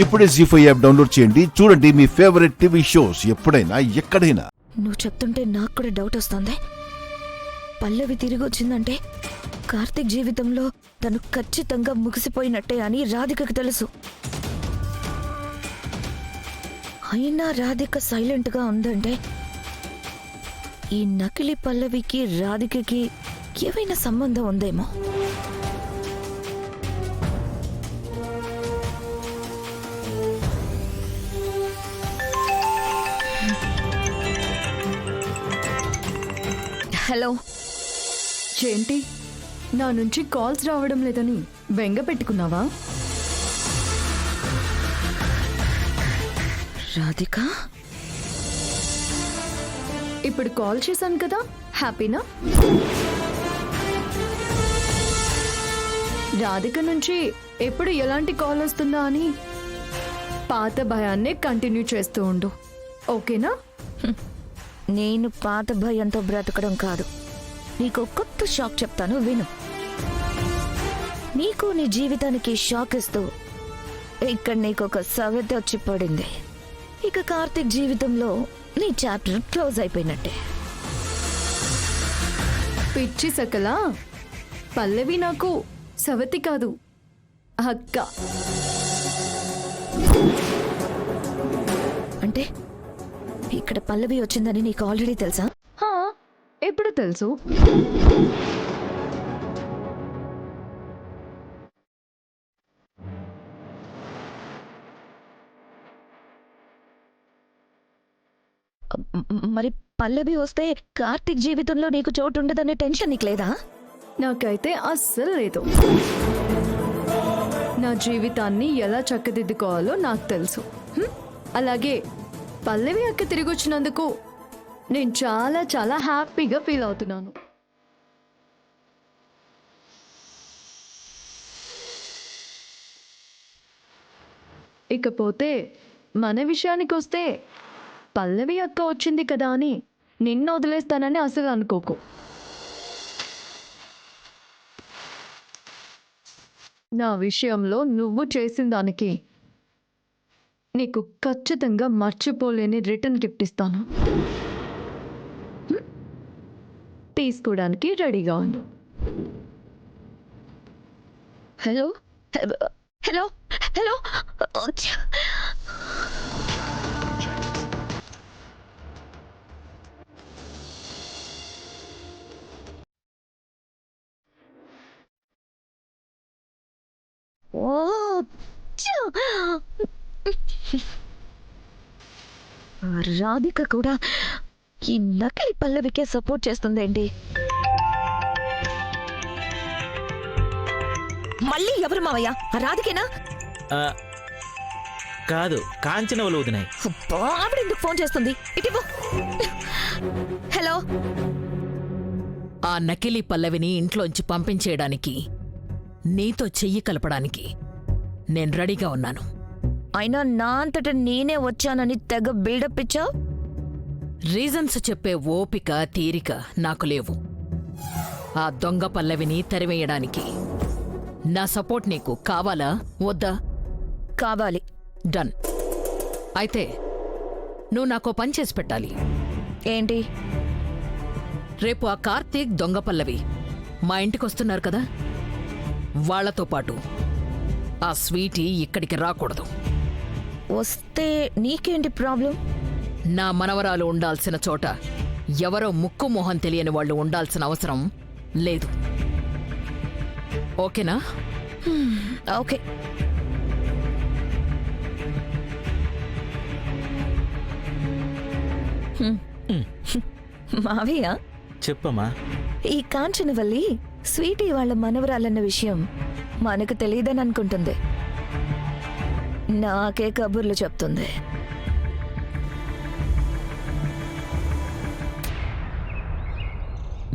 ఇప్పుడే జీ5 app download చేయండి. చూడండి మీ ఫేవరెట్ టీవీ షోస్ ఎప్పుడైనా ఎక్కడైనా. నువ్వు చెప్తుంటే నాకు కూడా డౌట్ వస్తుంది. పల్లవి తిరిగి వచ్చిందంటే కార్తీక్ జీవితంలో తను ఖచ్చితంగా ముగిసిపోయినట్టే అని రాధికకు తెలుసు. అయినా రాధిక సైలెంట్ గా ఉందంటే ఈ నకిలీ పల్లవికి రాధికకి ఏవైనా సంబంధం ఉందేమో. హలో, ఏంటి నా నుంచి కాల్స్ రావడం లేదని బెంగ పెట్టుకున్నావా? రాధిక ఇప్పుడు కాల్ చేశాను కదా, హ్యాపీనా? రాధిక నుంచి ఎప్పుడు ఎలాంటి కాల్ వస్తుందా అని పాత భయాన్నే కంటిన్యూ చేస్తూ ఉండు, ఓకేనా? నేను పాత భయంతో బ్రతకడం కాదు, నీకు కొత్త షాక్ చెప్తాను విను. నీకు నీ జీవితానికి షాక్ ఇస్తూ ఇక్కడ నీకు ఒక సవతి వచ్చి పడింది. ఇక కార్తీక్ జీవితంలో నీ చాప్టర్ క్లోజ్ అయిపోయినట్టే. పిచ్చి సకలా, పల్లవి నాకు సవతి కాదు, అక్క. అంటే ఇక్కడ పల్లవి వచ్చిందని నీకు ఆల్రెడీ తెలుసా? ఎప్పుడు తెలుసు? మరి పల్లవి వస్తే కార్తీక్ జీవితంలో నీకు చోటు ఉండదనే టెన్షన్ నీకు లేదా? నాకైతే అస్సలు లేదు. నా జీవితాన్ని ఎలా చక్కదిద్దుకోవాలో నాకు తెలుసు. అలాగే పల్లవి అక్క తిరిగి వచ్చినందుకు నేను చాలా చాలా హ్యాపీగా ఫీల్ అవుతున్నాను. ఇకపోతే మన విషయానికి వస్తే పల్లవి అక్క వచ్చింది కదా అని నిన్ను వదిలేస్తానని అసలు అనుకోకు. నా విషయంలో నువ్వు చేసిన దానికి నీకు ఖచ్చితంగా మర్చిపోలేని రిటర్న్ గిఫ్ట్ ఇస్తాను. తీసుకోవడానికి రెడీగా ఉంది. హలో హలో హలో, రాధిక కూడా ఈ నకిలీ పల్లవికే సపోర్ట్ చేస్తుందేంటి? మళ్ళీ ఎవరు మావయ్య? రాధికేనా? కాదు, కాంచన వాళ్ళు వదినాయి. ఆవిడెందుకు ఫోన్ చేస్తుంది? ఇటు. హలో, ఆ నకిలీ పల్లవిని ఇంట్లోంచి పంపించేయడానికి, నీతో చెయ్యి కలపడానికి నేను రెడీగా ఉన్నాను. అయినా నా అంతట నేనే వచ్చానని తెగ బిల్డప్ ఇచ్చావు. రీజన్స్ చెప్పే ఓపిక తీరిక నాకు లేవు. ఆ దొంగ పల్లవిని తరివేయడానికి నా సపోర్ట్ నీకు కావాలా వద్దా? కావాలి. డన్. అయితే నువ్వు నాకో పని చేసి పెట్టాలి. ఏంటి? రేపు ఆ కార్తీక్ దొంగ పల్లవి మా ఇంటికొస్తున్నారు కదా, వాళ్లతో పాటు ఆ స్వీటీ ఇక్కడికి రాకూడదు. వస్తే నీకేంటి ప్రాబ్లం? నా మనవరాలు ఉండాల్సిన చోట ఎవరో ముక్కు మొహం తెలియని వాళ్ళు ఉండాల్సిన అవసరం లేదు. ఓకేనా? ఓకే. మావయ్య, చెప్పమ్మా. ఈ కాంచనవల్లి స్వీటీ వాళ్ళ మనవరాలన్న విషయం మనకు తెలియదని అనుకుంటుంది. నాకే కబుర్లు చెప్తుంది.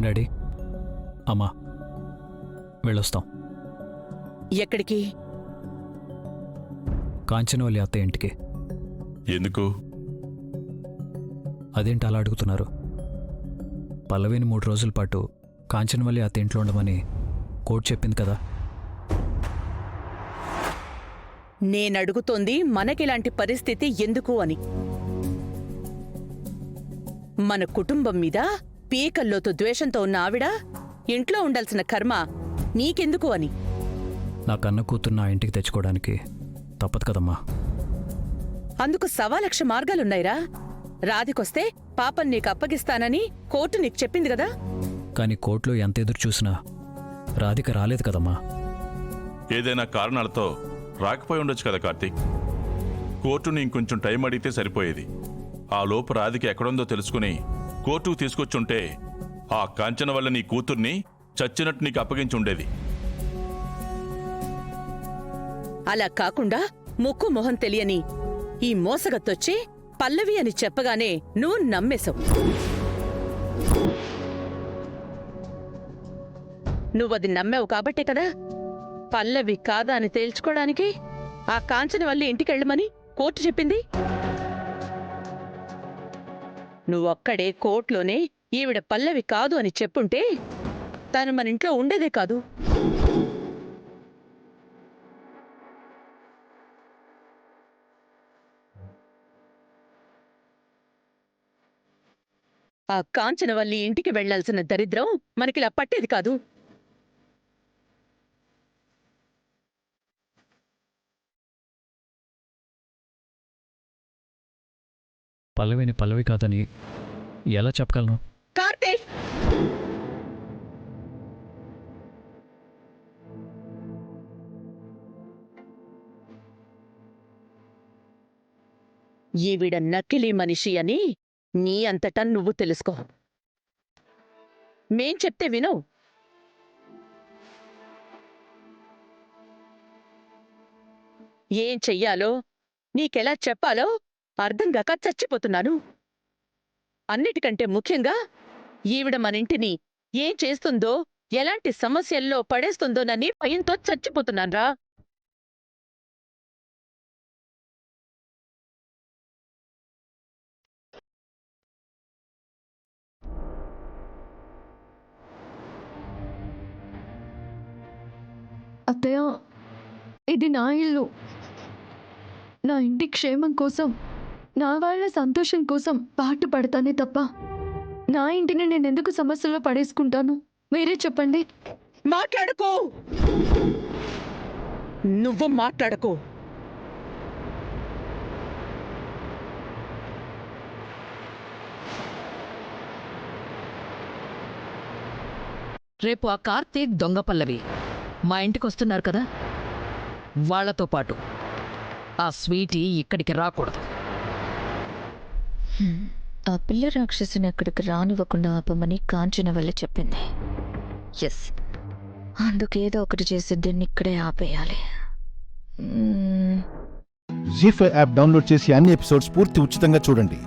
డాడీ, అమ్మా, వెళ్ళొస్తాం. ఎక్కడికి? కాంచనవల్లి అత్త ఇంటికి. ఎందుకు? అదేంటి అలా అడుగుతున్నారు? పల్లవిని 3 రోజుల పాటు కాంచనవల్లి అత్త ఇంట్లో ఉండమని కోర్టు చెప్పింది కదా. నేనడుగుతోంది మనకిలాంటి పరిస్థితి ఎందుకు అని. మన కుటుంబం మీద పీకల్లోతు ద్వేషంతో ఉన్న ఆవిడ ఇంట్లో ఉండాల్సిన కర్మ నీకెందుకు అని. నా కన్న కూతురు నా ఇంటికి తెచ్చుకోవడానికి తప్పదు కదమ్మా. అందుకు 1,00,000 మార్గాలున్నాయిరా. రాధికొస్తే పాపం నీకు అప్పగిస్తానని కోర్టు నీకు చెప్పింది కదా. కానీ కోర్టులో ఎంత ఎదురు చూసినా రాధిక రాలేదు కదమ్మా. ఏదైనా కారణాలతో రాకపోయి ఉండొచ్చు కదా కార్తీక్. కోర్టుని ఇంకొంచెం టైం అడిగితే సరిపోయేది. ఆ లోపు రాధిక ఎక్కడుందో తెలుసుకుని కోర్టుకు తీసుకొచ్చుంటే ఆ కాంచన వల్ల నీ కూతుర్ని చచ్చినట్టు నీకు అప్పగించి ఉండేది. అలా కాకుండా ముక్కు మొహం తెలియని ఈ మోసగత్తొచ్చి పల్లవి అని చెప్పగానే నువ్వు నమ్మేశావు. నువ్వది నమ్మావు కాబట్టే కదా పల్లవి కాదా అని తేల్చుకోవడానికి ఆ కాంచన వల్ల ఇంటికెళ్ళమని కోర్టు చెప్పింది. నువ్వొక్కడే కోర్టులోనే ఈవిడ పల్లవి కాదు అని చెప్పుంటే తను మన ఇంట్లో ఉండేదే కాదు. ఆ కాంచనవల్లి ఇంటికి వెళ్లాల్సిన దరిద్రం మనకిలా పట్టేది కాదు. పల్లవిని పల్లవి కాదని ఎలా చెప్పగలను? కార్తీక్, ఈవిడ నకిలీ మనిషి అని నీ అంతటా నువ్వు తెలుసుకో. మేం చెప్తే విను. ఏం చెయ్యాలో నీకెలా చెప్పాలో అర్థంగాక చచ్చిపోతున్నాను. అన్నిటికంటే ముఖ్యంగా ఈవిడ మనింటిని ఏం చేస్తుందో ఎలాంటి సమస్యల్లో పడేస్తుందోనని భయంతో చచ్చిపోతున్నాన్రా. అత్తయ్య, ఇది నా ఇల్లు. నా ఇంటి క్షేమం కోసం, నా వాళ్ళ సంతోషం కోసం పాటుపడతానే తప్ప నా ఇంటిని నేను ఎందుకు సమస్యలో పడేసుకుంటాను? మీరే చెప్పండి. మాట్లాడుకో, నువ్వు మాట్లాడుకో. రేపు ఆ కార్తీక్ దొంగ పల్లవి మా ఇంటికి వస్తున్నారు కదా, వాళ్లతో పాటు ఆ స్వీటీ ఇక్కడికి రాకూడదు. ఆ పిల్ల రాక్షసుని అక్కడికి రానివ్వకుండా ఆపమని కాంచన వల్ల చెప్పింది. ఎస్, అందుకేదో ఒకటి చేసి దీన్ని ఇక్కడే ఆపేయాలి. జీ5 యాప్ డౌన్లోడ్ చేసి అన్ని ఎపిసోడ్స్ పూర్తి ఉచితంగా చూడండి.